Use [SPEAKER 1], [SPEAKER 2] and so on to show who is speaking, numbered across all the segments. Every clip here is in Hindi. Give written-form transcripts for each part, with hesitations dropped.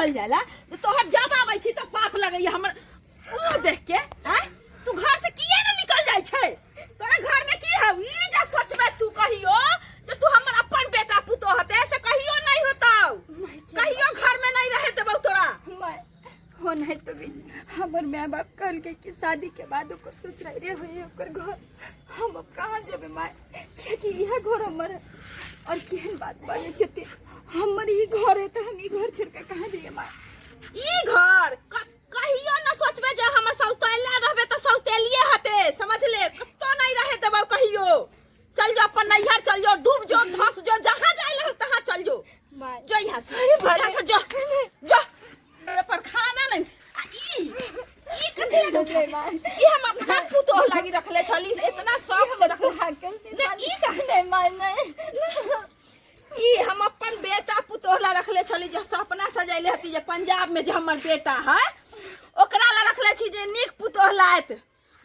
[SPEAKER 1] निकल जाला तो तोहर जब आबै छी तो पाप लगैया हमर ओ देख के हैं तू घर से किए न निकल जाय छै तोरा घर में की है ई जा सोचबे तू कहियो जे तू हमर अपन बेटा पुतो हते से कहियो नहीं होतौ कहियो घर में नहीं रहे देबौ तोरा
[SPEAKER 2] हो नहीं तो भी हमार माँ बाप कहल के कि शादी के बाद ओकर ससुराइरे होई ओकर घर हम अब कहाँ जेबे माय कि यह घर हमर है और केहन बात बाजे छथिन हमर ई घर है तो हम ई घर छोड़ के कहाँ जाइए माय
[SPEAKER 1] ई घर कहियो न सोचबे जे हमर सौतेला रहबे तो सौतेलिए हते समझ ले कतो नहीं रहे देबौ कहियो चल जो अपन नैहर चल जो डूब जो धंस जो जहां जाए ले तहां चल जो
[SPEAKER 2] माय
[SPEAKER 1] जो यहाँ से जो जो पर खाना नहीं ई कथि माय ई हम अपना पुतो लागी रखले छली इतना शौक से रखले ई कहने
[SPEAKER 2] माय नहीं
[SPEAKER 1] ई हम अपन बेटा पुतोहला रखले छली जो सपना सजैले हती जे पंजाब में जे हमर बेटा है ओकरा ला रखले छी जे नीक पुतोहलात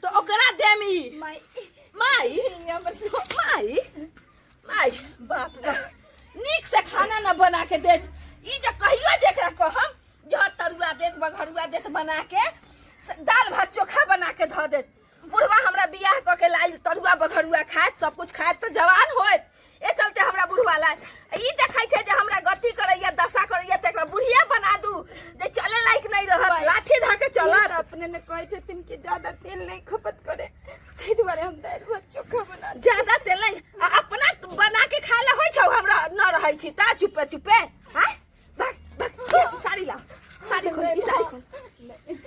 [SPEAKER 1] तो ओकरा देमी
[SPEAKER 2] माय
[SPEAKER 1] माई
[SPEAKER 2] हमर
[SPEAKER 1] माई माई बाप रे नीक से खाना न बना के देत ई जे कहियो जेकरा कहम जो तरुआ देत बघरुआ देत बना के दाल भात चोखा बना के ध देत बुढ़वा हमरा बियाह क के लाई तरुआ बघरुआ खात सब कुछ खात तो जवान होत ए चलते हमरा बुढ़वा ला ई देखै छै जे हमरा गति करैया दशा करैया त एकरा बुढ़िया बना दू जे चले लायक नहीं रहत लाठी धा के चलत
[SPEAKER 2] अपने ने कहै छथिन कि ज्यादा तेल नहीं खपत करे तै दुआरे हम दाल भात चोखा बना
[SPEAKER 1] ज्यादा तेल नहीं अपना बना के खाए ला होय छौ हमरा न रहै छी ता चुपे चुपे हैं भाग साड़ी ला साड़ी खोल ई साड़ी खोल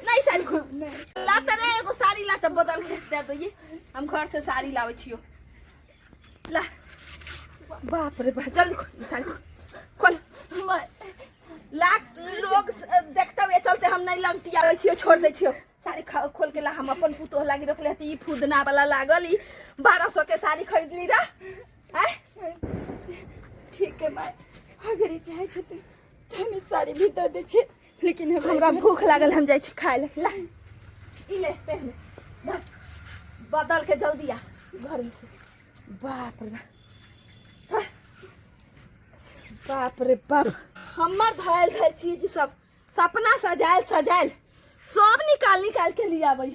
[SPEAKER 1] नहीं साड़ी खोल ला तरे एगो साड़ी ला त बदल के दे दो ये हम घर से साड़ी लावे छियो ला बाप रे बाप जल्दी खोल साड़ी खोल ला लोग देखते हुए चलते हम नहीं लंगटी आवे छियो छोड़ दे छियो साड़ी खोल के ला हम अपन पुतोह लागी रखले हती ई फुदना वाला लागल ई 1200 के साड़ी खरीद ली रा हैं
[SPEAKER 2] ठीक है माय अगर ई चाहे छथिन त हम साड़ी भी दे दे छै लेकिन
[SPEAKER 1] हमरा भूख लागल हम जाय छी खाए ला ई ले पहन बदल के जल्दी आ घर में से बाप रे बाप रे बाप हमर धैल धैल चीज सब सपना सजायल सजायल सब निकाल के लिए आबै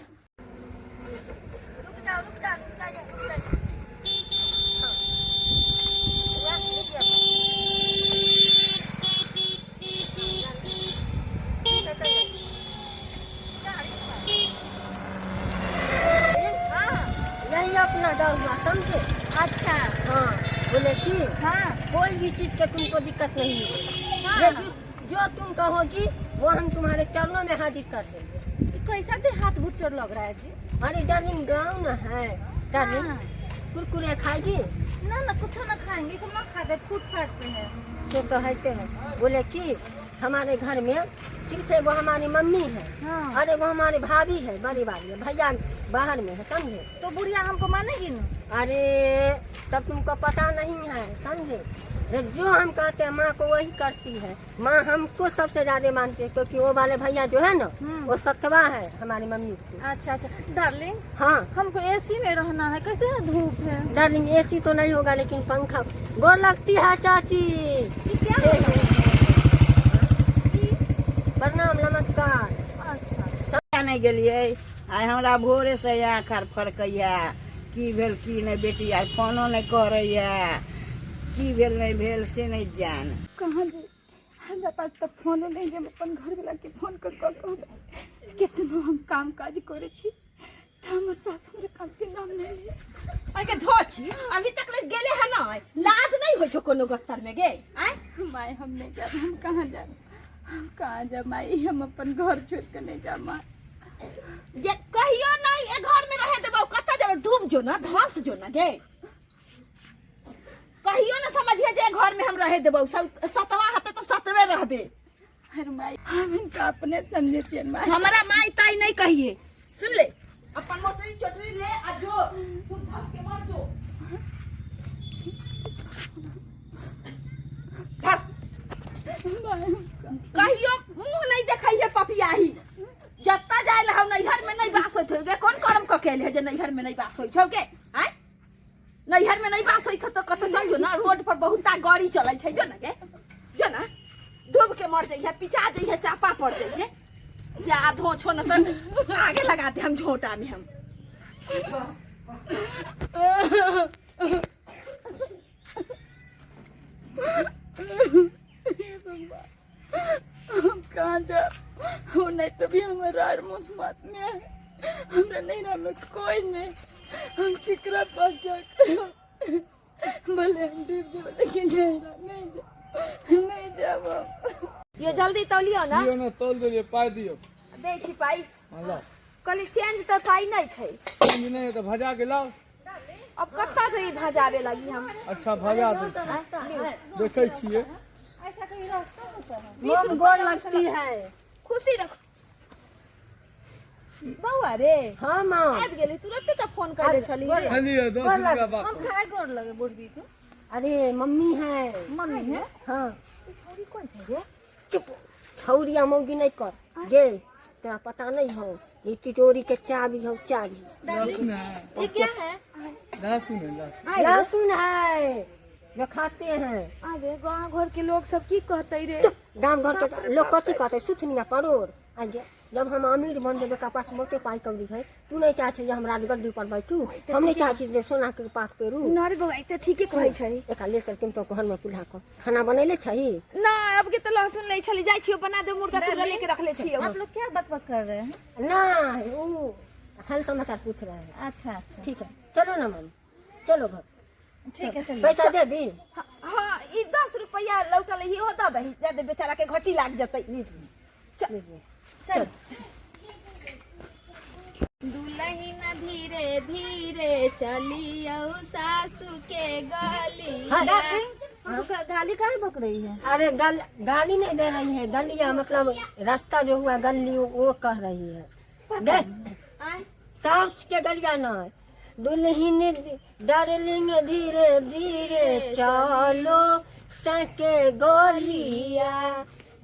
[SPEAKER 2] रुक जा
[SPEAKER 3] यही अपना डर हुआ समझे।
[SPEAKER 2] अच्छा
[SPEAKER 3] हाँ बोले कि
[SPEAKER 2] हाँ
[SPEAKER 3] कोई भी चीज का तुमको दिक्कत नहीं होगी
[SPEAKER 2] हाँ।
[SPEAKER 3] जो तुम कहोगी वो हम तुम्हारे चरणों में हाजिर कर देंगे।
[SPEAKER 2] कैसा देहात भुच्चर लग रहा है जी
[SPEAKER 3] अरे डार्लिंग गाँव न है डार्लिंग
[SPEAKER 2] हाँ।
[SPEAKER 3] कुरकुरे खाएगी
[SPEAKER 2] ना कुछ ना खाएंगे सब ना खाते फूट फाटते हैं
[SPEAKER 3] तो कहते हैं बोले कि हमारे घर में सिर्फ एगो हमारी मम्मी है
[SPEAKER 2] हाँ।
[SPEAKER 3] और एगो हमारी भाभी है बड़ी वाली भैया बाहर में है समझे।
[SPEAKER 2] तो बुढ़िया हमको मानेगी ना
[SPEAKER 3] अरे तब तुमको पता नहीं है समझे। जो हम कहते हैं माँ को वही करती है। माँ हमको सबसे ज्यादा मानती है क्योंकि वो वाले भैया जो है ना वो सतवा है हमारी मम्मी की।
[SPEAKER 2] अच्छा अच्छा डार्लिंग
[SPEAKER 3] हाँ
[SPEAKER 2] हमको एसी में रहना है कैसे धूप है
[SPEAKER 3] डार्लिंग एसी तो नहीं होगा लेकिन पंखा गोर लगती है चाची। प्रणाम नमस्कार।
[SPEAKER 2] अच्छा
[SPEAKER 4] नहीं गेलिए आइ हमरा भोरे से आँखर फड़कैया की भेल की नहीं बेटी आर फोनो नहीं करैया की भेल नहीं भेल से नहीं जान।
[SPEAKER 2] कहाँ जी हमारे पास तो फोन नहीं जब अपन घर वाला के फोन कर कितना हम काम काज करे छी तो हमर सास हमरे काम के नाम नहीं ले
[SPEAKER 1] आइ के धोची अभी तक ले गेले है ना लाज नहीं होय छो कोनो गत्तर में गे आइ
[SPEAKER 2] माय हम नहीं जा हम कहाँ जाए हम कहाँ जा माई हम अपन घर छोड़ के नहीं जा माँ
[SPEAKER 1] जे कहियो नहीं ए घर में रहे देबो कत जब डूब जो ना धंस जो ना गे कहियो ना समझिए जे घर में हम रहे देबो सतवा हते तो सतवे रहबे।
[SPEAKER 2] हर माई हम इनका अपने समझे छे माई
[SPEAKER 1] हमारा माई ताई नहीं कहिए सुन ले अपन मोटरी चोटरी ले आ जो तू धंस के मर जो कहियो मुंह नहीं देखैए पपियाही जत्ता जाए हम नैहर में नहीं बास होत गे कौन करम क के ले जे नैहर में नहीं बास होई छौ के आय नैहर में नहीं बास होई तो कत चल जो ना रोड पर बहुता गाड़ी चलै छै जो ना गे जो ना डूब के मर जाइए पिछा जाइए चापा पड़ जाइए जा धो छो न तो आगे लगाते हम झोटा में हम
[SPEAKER 2] हम कहाँ जा हो नहीं तो भी हमारा मौसमात में है हमरा नहीं ना में कोई नहीं हम किकरा पर जा भले हम डूब जाओ लेकिन नहीं जाओ
[SPEAKER 1] ये जल्दी तौलियो ना
[SPEAKER 5] दियो ना तोल देलिए पाइ दियो
[SPEAKER 1] देखी पाई
[SPEAKER 5] हाँ
[SPEAKER 1] कल चेंज तो पाई नहीं छै
[SPEAKER 5] चेंज नहीं है तो भजा के लाओ
[SPEAKER 1] अब कत्ता से ही भजावे लगी हम
[SPEAKER 5] अच्छा भजा दे देखे छिए
[SPEAKER 3] मोम गोर लगती है।
[SPEAKER 1] खुशी रखो बउआ रे
[SPEAKER 3] हाँ माँ
[SPEAKER 1] आबि गेली तुरंत तो फोन कर दे छली रे
[SPEAKER 5] चलिए 10 रुपया बात
[SPEAKER 2] हम खाए गोर लगे बुढ़बी के
[SPEAKER 3] अरे मम्मी है।
[SPEAKER 2] मम्मी है
[SPEAKER 3] हाँ
[SPEAKER 1] छोरी कौन छै रे
[SPEAKER 3] चुप छौरिया मौगी नहीं कर गे तेरा पता नहीं हो ये तिजोरी के चाबी हो चाबी
[SPEAKER 5] लहसुन है
[SPEAKER 2] ये क्या है
[SPEAKER 5] लहसुन है लहसुन
[SPEAKER 3] लहसुन है जो खाते हैं।
[SPEAKER 1] अरे गांव घर के लोग सब की कहते रे
[SPEAKER 3] गाँव घर के लोग कथी कहते सुथनिया परोर आगे जब हम अमीर बन जेबे का पास मोटे पाई कौड़ी है तू नहीं चाहते जो हम राजगद्दी पर बैठू हम नहीं चाहते जो सोना के पात पे रू
[SPEAKER 1] ना रे बउआ इते ठीके कहै छै
[SPEAKER 3] एक लेकर तुम तो घर में चूल्हा को खाना बनैले छही
[SPEAKER 1] ना अब के तो लहसुन ले छली जाई छियो बना दे मुर्गा तुरंत लेके रख ले छियो
[SPEAKER 2] आप लोग क्या बकबक कर रहे हैं
[SPEAKER 3] ना वो हाल समाचार पूछ रहे हैं।
[SPEAKER 2] अच्छा अच्छा
[SPEAKER 3] ठीक है चलो ना मम्मी चलो घर
[SPEAKER 2] ठीक है चलिए
[SPEAKER 3] पैसा दे दी
[SPEAKER 1] हां ई 10 रुपया लौटल ही हो द दही दे बेचारा के घटी लाग जतई
[SPEAKER 3] लीजिए
[SPEAKER 2] चल
[SPEAKER 1] दुल्हन धीरे धीरे चलियो सासू के गली
[SPEAKER 3] हाँ,
[SPEAKER 2] हमको गाली काहे बक रही है
[SPEAKER 3] अरे गाली नहीं दे रही है गलिया मतलब रास्ता जो हुआ गली वो कह रही है देख सास के गलिया ना दुल्हन डार्लिंग धीरे धीरे चलो सके गोलिया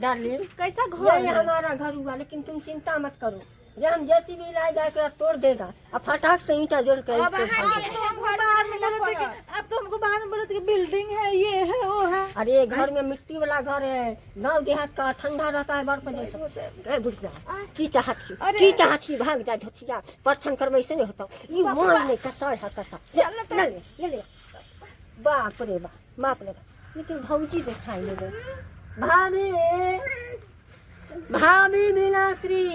[SPEAKER 3] डार्लिंग
[SPEAKER 2] कैसा
[SPEAKER 3] ये हमारा घर हुआ लेकिन तुम चिंता मत करो जब हम जैसी भी लाएगा एक तोड़ देगा और फटाक से ईंटा जोड़ कर
[SPEAKER 1] अब
[SPEAKER 2] अब तो हमको बाहर में बोले थे कि बिल्डिंग है ये है वो है
[SPEAKER 3] अरे घर में मिट्टी वाला घर है गांव देहात का ठंडा रहता है बर्फ जैसा बुझ गया की चाहत की भाग जा धोतिया परछन करवे से नहीं होता ये मान नहीं कसा है कसा ले बाप रे बाप माप ले लेकिन भौजी दिखाई ले भाभी भाभी मीनाश्री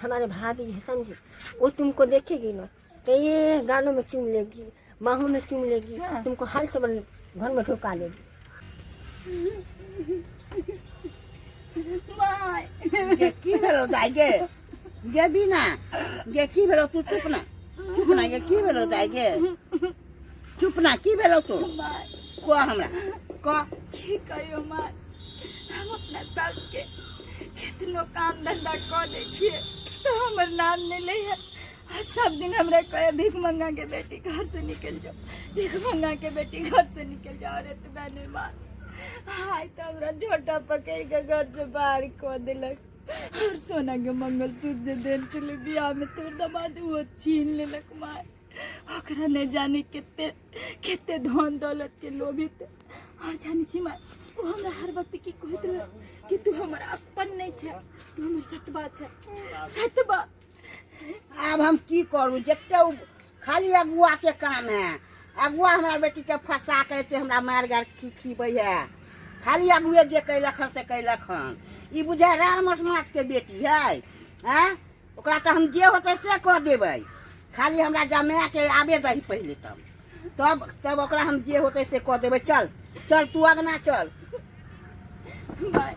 [SPEAKER 3] हमारे भाभी है समझी वो तुमको देखेगी ना तो ये गालों में चूम लेगी बाहों में चूम लेगी तुमको हाल से घर में ढुका लेगी
[SPEAKER 2] माय
[SPEAKER 4] ये की भेलो दाई गे बिना ये की भेलो तू चुप ना ये की भेलो दाई गे चुप ना की भेलो तू
[SPEAKER 2] माय
[SPEAKER 4] को हमरा को
[SPEAKER 2] की कहियो माय हम अपना सास के कितनो काम धंधा कर दे छिए तो हमर नाम नहीं ले है और सब दिन हमरा कहे भीख मंगा के बेटी घर से निकल जाओ भीख मंगा के बेटी घर से निकल जाओ रे तू मैंने मार हाय तो हमरा झोटा पकड़ के घर से बाहर को दिलक और सोना के मंगलसूत्र जो देन चले बियाह में तोड़ दमाद वो छीन लेलक मार ओकरा नहीं जाने कितने धन दौलत के लोभित और जानी छी मार वो हमरा हर वक्त की कहत रहे कि तू हमारा अपन नहीं छे तू हमर सतबा छे सतबा
[SPEAKER 4] अब हम की करू जते खाली अगुआ के काम है अगुआ हमारा बेटी के फंसा के ते हमरा मार गार खीबै है खाली अगुए जे कैलक से कैलक हन ई बुझाय रामस मात के बेटी है हैं ओकरा तो हम जे होते से कह देबै खाली हमरा जमाए के आबे दही पहले तब ओकरा हम जे होते से कह देबै चल चल तू अगना चल
[SPEAKER 2] माय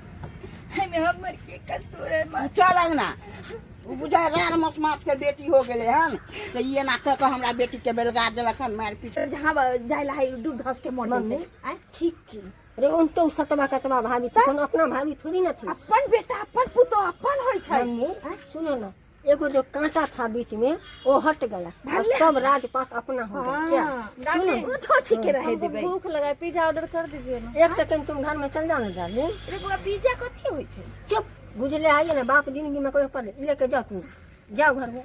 [SPEAKER 2] हमें हमर के कसूर है माय
[SPEAKER 4] चल अगना बुझाय रामस मात के बेटी हो गेले हन तो ये ना कह के हमरा बेटी के बेलगा देलक हन मार पीट
[SPEAKER 1] जहां जाइला है डूब धस के मर
[SPEAKER 3] मम्मी
[SPEAKER 1] गई
[SPEAKER 3] ठीक की अरे उन तो सतबा कतबा भाभी थी कौन अपना भाभी थोड़ी ना थी
[SPEAKER 1] अपन बेटा अपन पुतो अपन होय छै
[SPEAKER 3] मम्मी सुनो ना एगो जो कांटा था बीच में वो हट गया और सब राजपाट अपना हो गया क्या सुनो
[SPEAKER 1] तो छिके रहे देबै
[SPEAKER 2] भूख लगा पिज्जा ऑर्डर कर दीजिए ना
[SPEAKER 3] एक सेकंड तुम घर में चल जाओ ना डार्लिंग
[SPEAKER 1] रे बुआ पिज्जा कथी होय छै
[SPEAKER 3] चुप बुझले आइए ना बाप जिंदगी में कोई पर लेके जाओ तुम जाओ घर में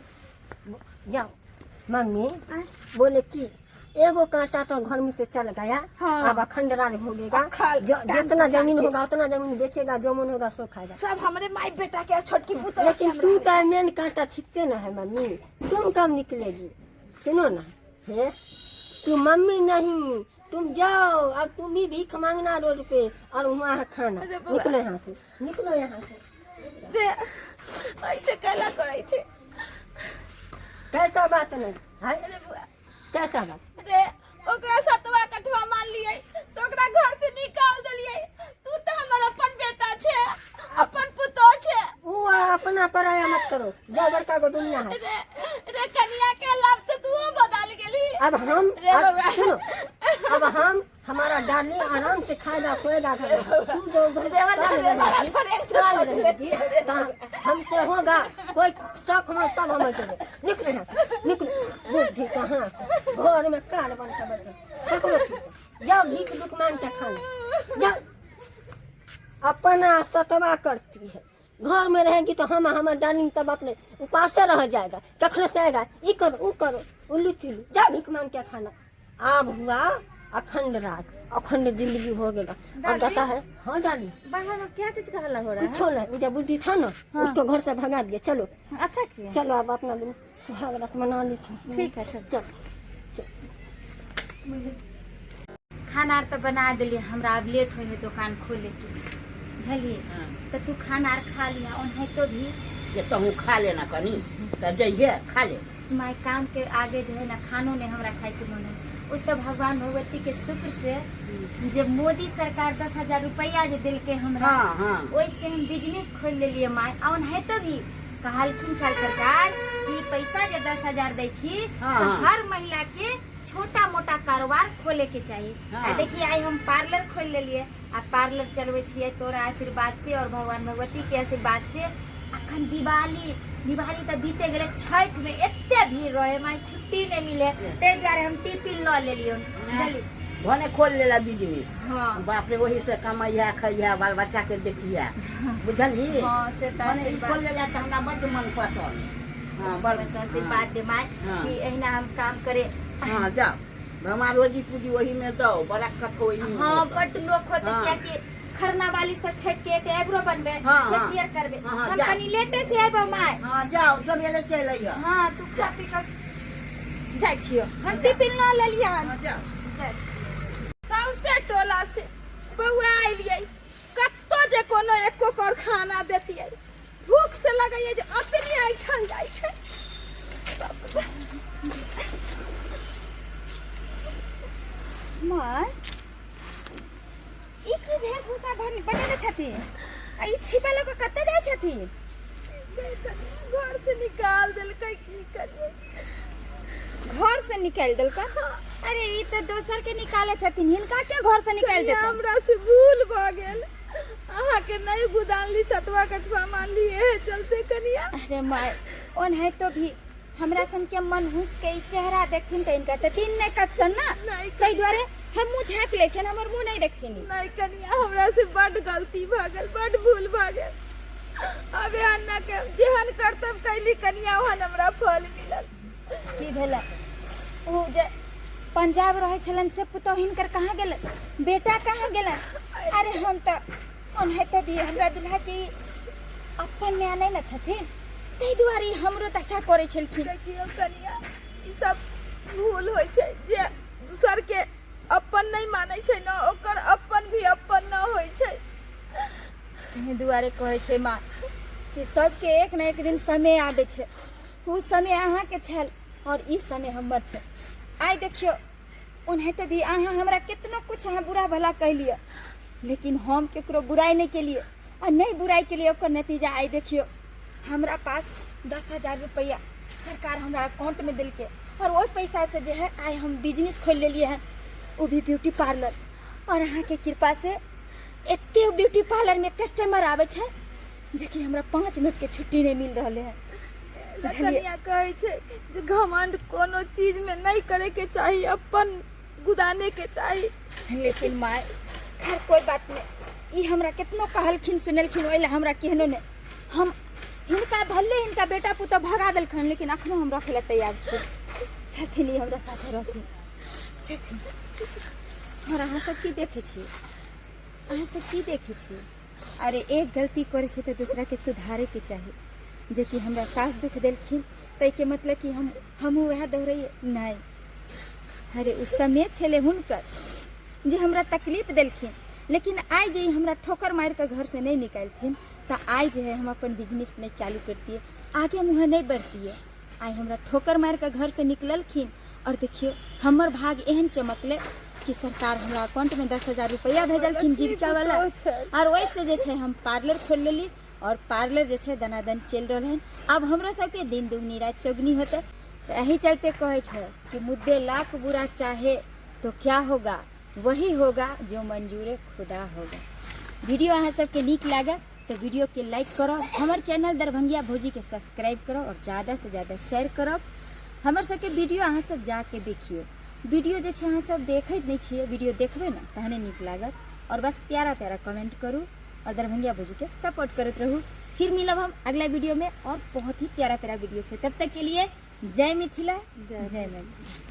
[SPEAKER 3] जाओ मम्मी बोले कि एगो कांटा तो घर में से चल गया।
[SPEAKER 1] हाँ।
[SPEAKER 3] अब अखंड राज भोगेगा।
[SPEAKER 1] अखंड
[SPEAKER 3] जितना जमीन होगा उतना जमीन बेचेगा, जो मन होगा सो खाएगा।
[SPEAKER 1] सब हमारे माई बेटा के छोटकी पुतला
[SPEAKER 3] लेकिन तू तो मेन कांटा छिपते ना है मम्मी, तुम कब निकलेगी? सुनो ना, है तू मम्मी नहीं, तुम जाओ अब तुम भी भीख मांगना रोड पे और वहाँ है खाना। निकलो यहाँ से, निकलो यहाँ से।
[SPEAKER 1] दे ऐसे कहला करे थे।
[SPEAKER 3] कैसा बात नहीं है?
[SPEAKER 1] अरे बुआ,
[SPEAKER 3] कैसा बात?
[SPEAKER 1] अरे ओकरा सतवा कठवा मान लिए तो ओकरा घर से निकाल दिलिए। तू तो हमारा अपन बेटा छे, अपन पुतो छे।
[SPEAKER 3] वो अपना पराया मत करो, जो बड़का को दुनिया है।
[SPEAKER 1] रे कन्या के लाभ से तू बदल गेली।
[SPEAKER 3] अब हम
[SPEAKER 1] रे बाबा।
[SPEAKER 3] सुनो, अब हम हमारा डाली आराम से खाएगा सोएगा घर में। तू जो घर में हमसे होगा कोई शौक हो सब हमें करे। निकलो यहाँ से, निकलो। बुद्धि कहाँ घर में काल बन के बैठे। जाओ भीख दुख मांग के खाना जाओ। अपना सतवा करती है, घर में रहेगी तो हम हमारे डार्लिंग तब अपने उपास रह जाएगा। कखने से आएगा ये करो वो करो उल्लू चिल्लू, जा भीख मांग के खाना। अब हुआ अखंड राज, अखंड जिंदगी हो गया। और कहता है हाँ डार्लिंग
[SPEAKER 2] बाहर में क्या चीज का हल्ला हो रहा है?
[SPEAKER 3] कुछ ना, मुझे बुद्धि था ना, उसको घर से भगा दिया। चलो
[SPEAKER 2] अच्छा किया।
[SPEAKER 3] चलो अब अपना दिन सुहाग रात मना लीजिए।
[SPEAKER 2] ठीक है चल।
[SPEAKER 3] चलो
[SPEAKER 2] खाना आर तो बना दिलिए, हमरा अब लेट हो दुकान खोले के झलिए। तो तू खाना आर खा लिया उन्हें तो भी
[SPEAKER 4] ये तहू खा लेना कनी तो जाइए खा ले।
[SPEAKER 2] माय काम के आगे जो है ना खानों ने हमरा खाए के मन है। वो तो भगवान भगवती के शुक्र से जब मोदी सरकार 10,000 रुपया जो दिल के हमरा,
[SPEAKER 4] हाँ हाँ
[SPEAKER 2] वैसे हम बिजनेस खोल ले लिए माय। और है तो भी कहलखिन चल सरकार कि पैसा जो 10,000 दे छी
[SPEAKER 4] हाँ,
[SPEAKER 2] तो
[SPEAKER 4] हाँ।
[SPEAKER 2] हर महिला के छोटा मोटा कारोबार खोले के चाहिए।
[SPEAKER 4] हाँ।
[SPEAKER 2] देखिए आई हम पार्लर खोल ले लिए। आ पार्लर चलवे छिए तोरा आशीर्वाद से और भगवान भगवती के आशीर्वाद से। अखन दिवाली तो बीते गए, छठ में एते भीड़ रहे माय, छुट्टी नहीं मिले। ते दुआरे हम टिफिन ल ले लियो जल्दी।
[SPEAKER 4] भने खोल लेला बिजनेस।
[SPEAKER 2] हाँ
[SPEAKER 4] बाप रे वही से कमाइया खइया बाल बच्चा के देखिया बुझली।
[SPEAKER 2] हाँ से तो
[SPEAKER 4] भने ई
[SPEAKER 2] आशीर्वाद
[SPEAKER 4] खोल लेला तो हमरा बड़ मन पसंद। हाँ बड़
[SPEAKER 2] बस आशीर्वाद दे माय
[SPEAKER 4] हाँ।
[SPEAKER 2] कि एहिना हम काम करे।
[SPEAKER 4] हाँ जाओ हमार रोजी पूजी वही में दो, बड़ा कथ वही में
[SPEAKER 2] हाँ
[SPEAKER 4] दो।
[SPEAKER 2] बट लोग होते
[SPEAKER 4] हाँ।
[SPEAKER 2] क्या कि खरना वाली सब छठ के ते एब्रो बनबे,
[SPEAKER 4] हाँ, हाँ।
[SPEAKER 2] फेशियल करबे।
[SPEAKER 4] हाँ, हाँ,
[SPEAKER 2] हम
[SPEAKER 4] जा।
[SPEAKER 2] कनी लेटे से आबो माय।
[SPEAKER 4] हाँ जाओ सब ये चल आइयो।
[SPEAKER 2] हाँ तू खा पी कर जाय छियो, हम टिफिन न ले लिया।
[SPEAKER 4] हाँ जाओ
[SPEAKER 1] सबसे टोला से बउआ आइलिए, कत्तो जे कोनो एको कर खाना देतिए। भूख से लगइए जे अपने ऐठन जाइ छै।
[SPEAKER 2] माय ई की वेशभूषा बनेने छथिन? आ ई छिपा लोग कत्ते जाइ छथिन?
[SPEAKER 1] घर से निकाल देलकै, की करिए।
[SPEAKER 2] घर से निकाल देलका? अरे ई तो दोसर के निकाले छथिन, हिनका के घर से निकाल
[SPEAKER 1] कनिया
[SPEAKER 2] देता?
[SPEAKER 1] हमरा से भूल भ गेल। अहाँ के नहीं गुदानली सतवा कठवा मान लिए चलते कनिया।
[SPEAKER 2] अरे माय ओन है तो भी हमरा सन के मन हुस के ई चेहरा देखथिन त इनका त तीन नहीं कटतन ना।
[SPEAKER 1] नहीं
[SPEAKER 2] तै द्वारे हम मुंह झाँप ले छन, हमर मुंह नहीं देखथिन।
[SPEAKER 1] नहीं कनिया हमरा से बड़ गलती भ गेल, बड़ भूल भ गेल। अबे अन्ना के जेहन कर्तव्य कैली कनिया ओहन हमरा फल मिलल।
[SPEAKER 2] की भेला? ओ जे पंजाब रहे छलन से पुतो हिनकर कहाँ गेल? बेटा कहाँ गेल? अरे हम त ओन है तो भी हमरा दुल्हा के अपन न्याय नहीं न छथिन, तै द्वारे हमरो दशा करे छलखिन।
[SPEAKER 1] देखियो कनिया ई सब भूल होय छै जे दूसर के अपन नहीं मानै छै न, ओकर अपन भी अपन न होय छै।
[SPEAKER 2] एहि दुआरे कहै छै माँ कि सबके एक न एक दिन समय आबे छै। उ समय अहाँ के छल और ई समय हमर छै। आइ देखियो उन्हें तो भी अहाँ हमरा कितना कुछ अहाँ बुरा भला कह लिया, लेकिन हम केकरो बुराई नहीं के लिए और नहीं बुराई के लिए ओकर नतीजा आई देखियो। हमरा पास 10,000 रुपया सरकार हमरा अकाउंट में दिल के, और वो पैसा से जो है आज हम बिजनेस खोल ले लिए हैं, वो भी ब्यूटी पार्लर। और अहाँ के कृपा से एते ब्यूटी पार्लर में कस्टमर आवे छै जे कि हमरा 5 मिनट के छुट्टी नहीं मिल रहा है।
[SPEAKER 1] कनिया कहै छै जे घमंड कोनो चीज में नहीं करे के चाहिए, अपन गुदाने के चाहिए।
[SPEAKER 2] लेकिन माय खैर कोई बात नहीं, ई हमरा कितनो कहलखिन सुनलखिन, ओइला हमरा केहनो नहीं। हम हिनका भले हिनका बेटा पुता भगा देलखिन, लेकिन अखनो हम रखे ला तैयार छी। छथिन ई हमरा साथे रहथिन। छथिन और अहाँ सब की देखे छी, अहाँ सब की देखे छी। अरे एक गलती करे छै तो दूसरा के सुधारे के चाही। जे कि हमरा सास दुख देलखिन तै के मतलब कि हमहूँ वएह दोहराइए नहीं। अरे उस समय छले हुनकर जे हमरा तकलीफ देलखिन, लेकिन आइ जे हमरा ठोकर मार के घर से नहीं निकालथिन तो आइ जे है हम अपन बिजनेस नहीं चालू करतिए, आगे मुँह नहीं बढ़तिए। आइ हमरा ठोकर मार के घर से निकललखिन और देखियो हमर भाग एहन चमकले कि सरकार हमरा अकाउंट में 10,000 रुपया भेजलखिन जीविका वाला। और वैसे जे छै हम पार्लर खोल लेली और पार्लर जे छै दनादन चल रहा है। अब हमरा सबके दिन दुगनी रात चौगनी होते। तो यही चलते कहे छै कि मुद्दे लाख बुरा चाहे तो क्या होगा, वही होगा जो मंजूर खुदा होगा। वीडियो अहाँ सबके नीक लागे तो वीडियो के लाइक करो, हमारे चैनल दरभंगिया भौजी के सब्सक्राइब करो और ज़्यादा से ज़्यादा शेयर करो। हमर सबके वीडियो अहाँ सब जाके देखियो। वीडियो जे छै अहाँ सब देखैत नहीं छिए, वीडियो देखबे ना तहने नीक लागत। और बस प्यारा प्यारा कमेंट करूँ और दरभंगिया भौजी के सपोर्ट करते रहूँ। फिर मिलब हम अगला वीडियो में और बहुत ही प्यारा प्यारा वीडियो है। तब तक के लिए जय मिथिला, जय मैथिली।